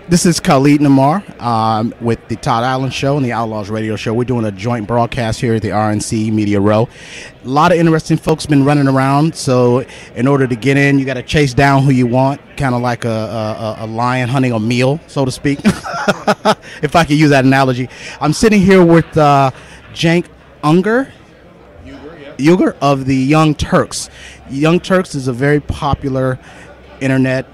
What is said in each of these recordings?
This is Khalid Namar with the Todd Allyn Show and the Outlaws radio show. We're doing a joint broadcast here at the RNC Media Row. A lot of interesting folks been running around, so in order to get in, you got to chase down who you want, kind of like a lion hunting a meal, so to speak, if I could use that analogy. I'm sitting here with Cenk Uygur of the Young Turks. Young Turks is a very popular internet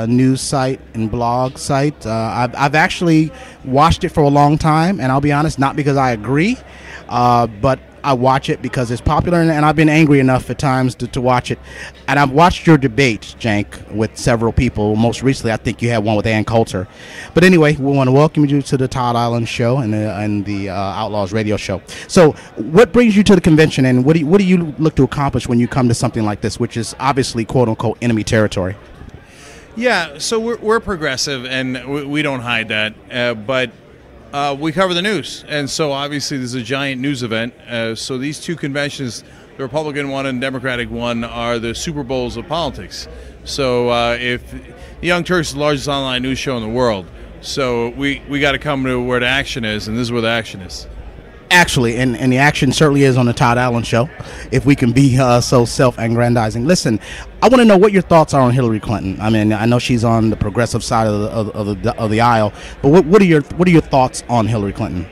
news site and blog site. I've actually watched it for a long time, and I'll be honest, not because I agree, but I watch it because it's popular, and I've been angry enough at times to watch it. And I've watched your debates, Cenk, with several people. Most recently, I think you had one with Ann Coulter. But anyway, we want to welcome you to the Todd Allyn Show and the Outlaws radio show. So what brings you to the convention, and what do you look to accomplish when you come to something like this, which is obviously, quote-unquote, enemy territory? Yeah, so we're progressive, and we don't hide that, but we cover the news, and so obviously there's a giant news event. So these two conventions, the Republican one and Democratic one, are the Super Bowls of politics. So if the Young Turks is the largest online news show in the world, so we got to come to where the action is, and this is where the action is. Actually, and the action certainly is on the Todd Allyn Show, if we can be so self-aggrandizing. Listen, I want to know what your thoughts are on Hillary Clinton. I mean, I know she's on the progressive side of the aisle, but what are your thoughts on Hillary Clinton?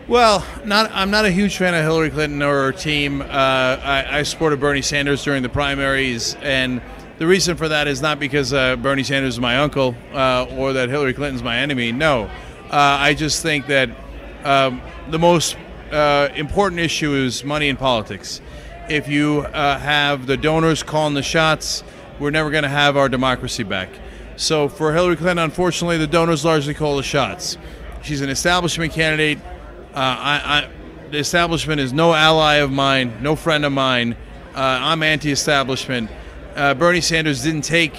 Well, I'm not a huge fan of Hillary Clinton or her team. I supported Bernie Sanders during the primaries, and the reason for that is not because Bernie Sanders is my uncle or that Hillary Clinton's my enemy. No, I just think that the most important issue is money in politics. If you have the donors calling the shots, we're never going to have our democracy back. So for Hillary Clinton, unfortunately, the donors largely call the shots. She's an establishment candidate. The establishment is no ally of mine, no friend of mine. I'm anti-establishment. Bernie Sanders didn't take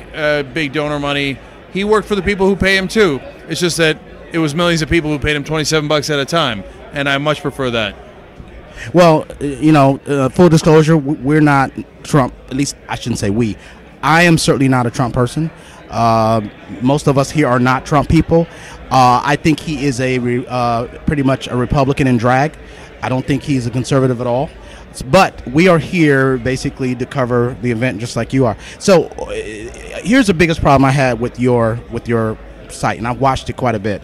big donor money. He worked for the people who pay him too. It's just that it was millions of people who paid him $27 at a time, and I much prefer that. Well, you know, full disclosure, we're not Trump. At least I shouldn't say we. I am certainly not a Trump person. Most of us here are not Trump people. I think he is pretty much a Republican in drag. I don't think he's a conservative at all. But we are here basically to cover the event just like you are. So here's the biggest problem I had with your site, and I've watched it quite a bit.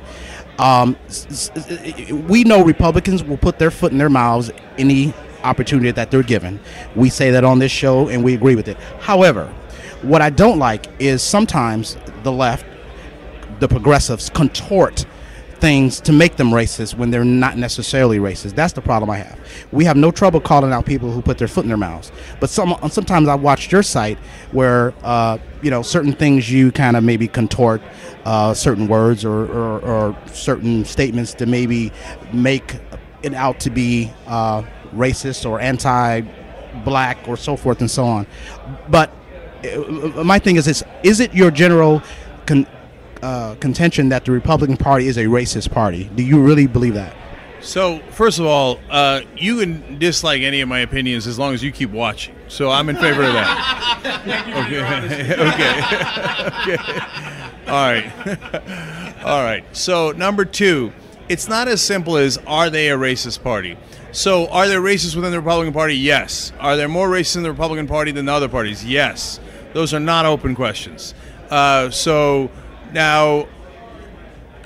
We know Republicans will put their foot in their mouths any opportunity that they're given. We say that on this show, and we agree with it. However, what I don't like is sometimes the left, the progressives, contort things to make them racist when they're not necessarily racist. That's the problem I have. We have no trouble calling out people who put their foot in their mouths. But sometimes I watched your site where you know, certain things you kind of maybe contort certain words or certain statements to maybe make it out to be racist or anti-black or so forth and so on. But my thing is this: is it your general contention that the Republican Party is a racist party? Do you really believe that? So, first of all, you can dislike any of my opinions as long as you keep watching. So I'm in favor of that. Okay. Okay. All right. All right. So, number two, it's not as simple as, are they a racist party? So, are there racists within the Republican Party? Yes. Are there more racists in the Republican Party than the other parties? Yes. Those are not open questions. So, now,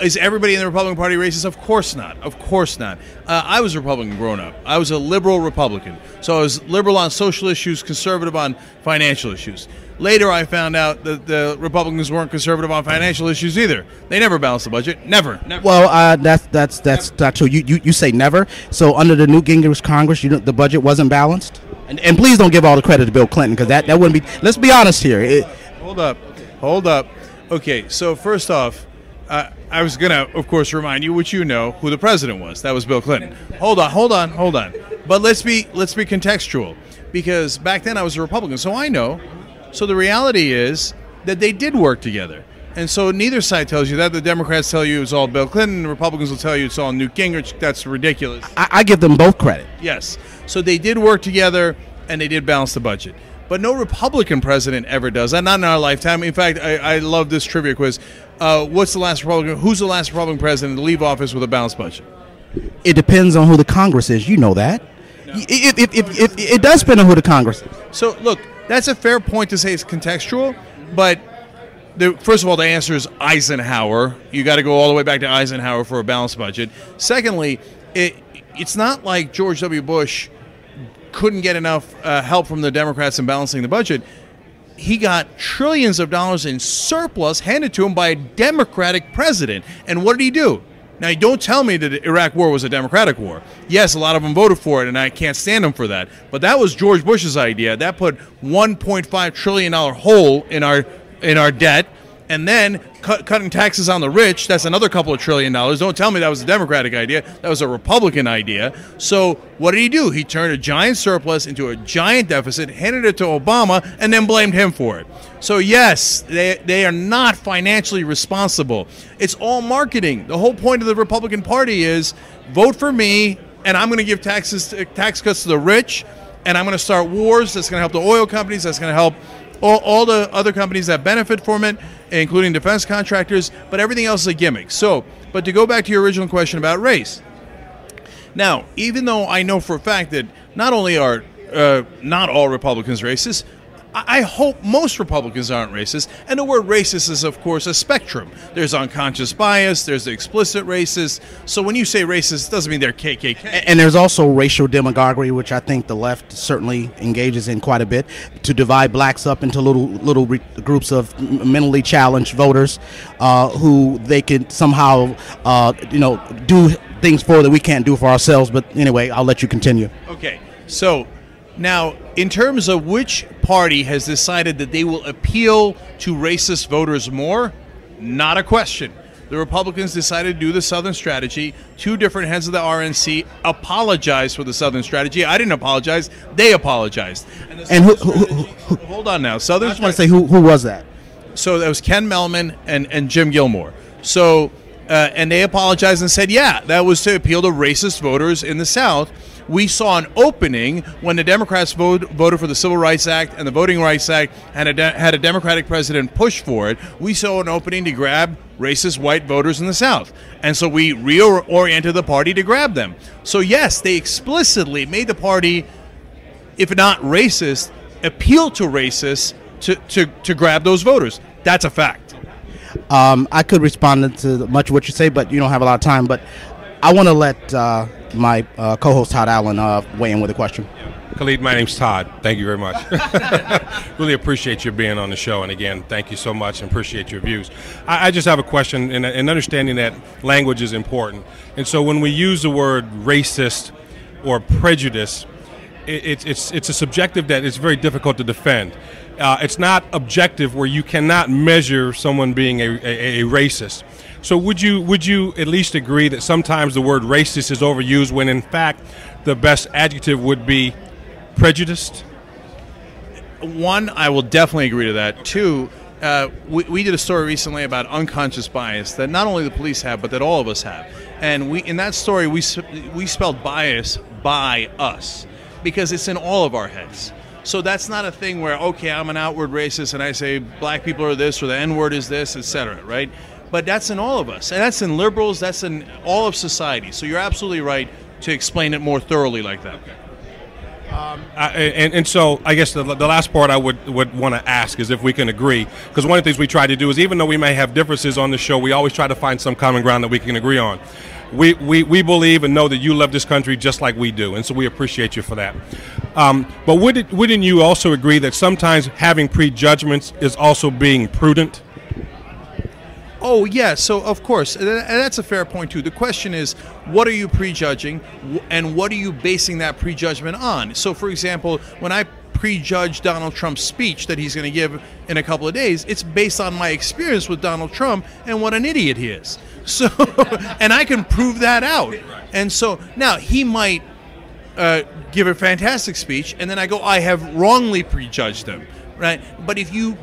is everybody in the Republican Party racist? Of course not. Of course not. I was a Republican growing up. I was a liberal Republican. So I was liberal on social issues, conservative on financial issues. Later, I found out that the Republicans weren't conservative on financial issues either. They never balanced the budget. Never. Well, that's not true. You say never. So under the Newt Gingrich Congress, the budget wasn't balanced. And please don't give all the credit to Bill Clinton, because that wouldn't be. Let's be honest here. Hold up. Okay. So first off, I was gonna, of course, remind you, which you know, who the president was. That was Bill Clinton. Hold on. But let's be contextual, because back then I was a Republican, so I know. So the reality is that they did work together, and so neither side tells you that. The Democrats tell you it's all Bill Clinton. The Republicans will tell you it's all Newt Gingrich. That's ridiculous. I give them both credit. Yes. So they did work together, and they did balance the budget. but no Republican president ever does that, not in our lifetime. In fact, I love this trivia quiz. Who's the last Republican president to leave office with a balanced budget? It depends on who the Congress is. You know that. No. It does depend on who the Congress is. So, look, that's a fair point to say it's contextual, but first of all, the answer is Eisenhower. You got to go all the way back to Eisenhower for a balanced budget. Secondly, it's not like George W. Bush couldn't get enough help from the Democrats in balancing the budget. He got trillions of dollars in surplus handed to him by a Democratic president. And what did he do? Now, don't tell me that the Iraq War was a Democratic war. Yes, a lot of them voted for it, and I can't stand them for that. But that was George Bush's idea. That put $1.5 trillion hole in our debt, and then cutting taxes on the rich, that's another couple of $1 trillion. Don't tell me that was a Democratic idea. That was a Republican idea. So what did he do? He turned a giant surplus into a giant deficit, handed it to Obama, and then blamed him for it. So yes, they are not financially responsible. It's all marketing. The whole point of the Republican Party is vote for me, and I'm going to give tax cuts to the rich, and I'm going to start wars that's going to help the oil companies, that's going to help all the other companies that benefit from it, including defense contractors, but everything else is a gimmick. So, but to go back to your original question about race. Now, even though I know for a fact that not only are not all Republicans racist, I hope most Republicans aren't racist. And the word racist is, of course, a spectrum. There's unconscious bias, there's the explicit racist. So when you say racist, it doesn't mean they're KKK. And there's also racial demagoguery, which I think the left certainly engages in quite a bit, to divide blacks up into little groups of mentally challenged voters who they can somehow, do things for that we can't do for ourselves. But anyway, I'll let you continue. Okay, so now, in terms of which party has decided that they will appeal to racist voters more, not a question. The Republicans decided to do the Southern strategy. Two different heads of the RNC apologized for the Southern strategy. I didn't apologize. They apologized. And who hold on now. Southern. I just want to say who was that? So that was Ken Mellman and Jim Gilmore. So and they apologized and said, yeah, that was to appeal to racist voters in the South. We saw an opening when the Democrats voted for the Civil Rights Act and the Voting Rights Act and had a Democratic president push for it. We saw an opening to grab racist white voters in the South. And so we reoriented the party to grab them. So yes, they explicitly made the party, if not racist, appeal to racists to grab those voters. That's a fact. I could respond to much of what you say, but you don't have a lot of time. But I want to let my co-host Todd Allyn weigh in with a question. Khalid, my name's Todd. Thank you very much. Really appreciate you being on the show. And again, thank you so much and appreciate your views. I just have a question in understanding that language is important. And so when we use the word racist or prejudice, it's a subjective that is very difficult to defend. It's not objective where you cannot measure someone being a racist. So would you at least agree that sometimes the word racist is overused when in fact the best adjective would be prejudiced? One, I will definitely agree to that. Two, we did a story recently about unconscious bias that not only the police have, but that all of us have. And in that story, we spelled bias by us because it's in all of our heads. So that's not a thing where, okay, I'm an outward racist and I say black people are this or the N-word is this, etc., right? But that's in all of us. And that's in liberals, that's in all of society. So you're absolutely right to explain it more thoroughly like that. And so I guess the last part I would want to ask is if we can agree, because one of the things we try to do is even though we may have differences on the show, we always try to find some common ground that we can agree on. We believe and know that you love this country just like we do, and so we appreciate you for that. But wouldn't you also agree that sometimes having prejudgments is also being prudent? Oh, yeah, so of course, and that's a fair point too. The question is, what are you prejudging and what are you basing that prejudgment on? So, for example, when I prejudge Donald Trump's speech that he's going to give in a couple of days, it's based on my experience with Donald Trump and what an idiot he is. So, and I can prove that out. And so now he might give a fantastic speech, and then I go, I have wrongly prejudged him. Right, but if you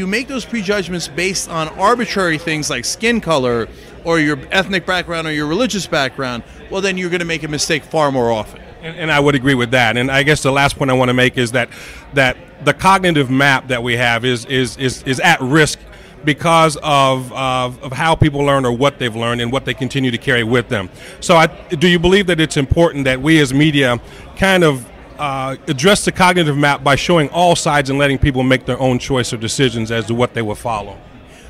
make those prejudgments based on arbitrary things like skin color or your ethnic background or your religious background, well, then you're going to make a mistake far more often. And I would agree with that. And I guess the last point I want to make is that the cognitive map that we have is at risk because of how people learn or what they've learned and what they continue to carry with them. So do you believe that it's important that we as media kind of address the cognitive map by showing all sides and letting people make their own choice or decisions as to what they will follow?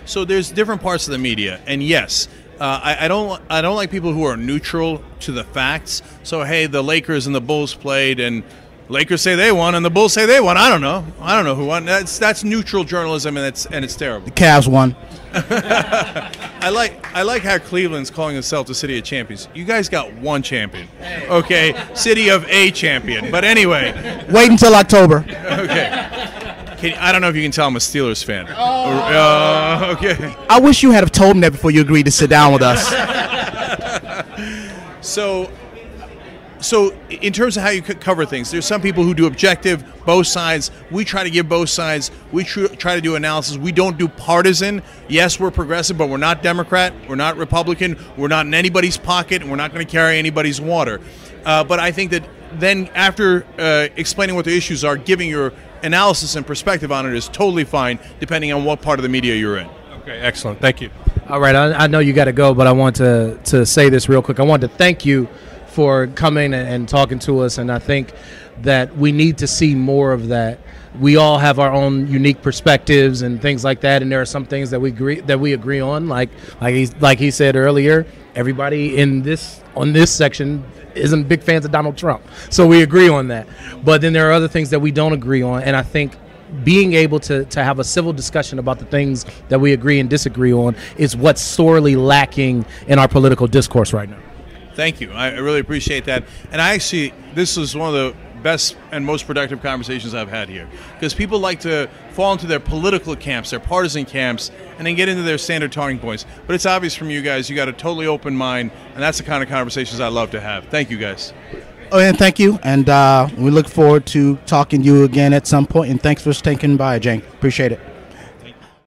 So there's different parts of the media, and yes, I don't like people who are neutral to the facts. So hey, the Lakers and the Bulls played, and Lakers say they won, and the Bulls say they won. I don't know who won. That's neutral journalism, and it's terrible. The Cavs won. I like how Cleveland's calling itself the City of Champions. You guys got one champion, okay? City of a champion. But anyway, wait until October. Okay. I don't know if you can tell I'm a Steelers fan. Okay. I wish you had told him that before you agreed to sit down with us. So in terms of how you cover things, there's some people who do objective, both sides. We try to give both sides. We try to do analysis. We don't do partisan. Yes, we're progressive, but we're not Democrat. We're not Republican. We're not in anybody's pocket, and we're not going to carry anybody's water. But I think that then after explaining what the issues are, giving your analysis and perspective on it is totally fine, depending on what part of the media you're in. Okay, excellent. Thank you. All right, I know you got to go, but I want to say this real quick. I want to thank you for coming and talking to us, and I think that we need to see more of that. We all have our own unique perspectives and things like that, and there are some things that we agree on, like he said earlier. Everybody on this section isn't big fans of Donald Trump, so we agree on that. But then there are other things that we don't agree on, and I think being able to have a civil discussion about the things that we agree and disagree on is what's sorely lacking in our political discourse right now. Thank you. I really appreciate that. And this is one of the best and most productive conversations I've had here, because people like to fall into their political camps, their partisan camps, and then get into their standard talking points. But it's obvious from you guys, you got a totally open mind, and that's the kind of conversations I love to have. Thank you, guys. Oh, and thank you. And we look forward to talking to you again at some point. And thanks for sticking by, Cenk. Appreciate it.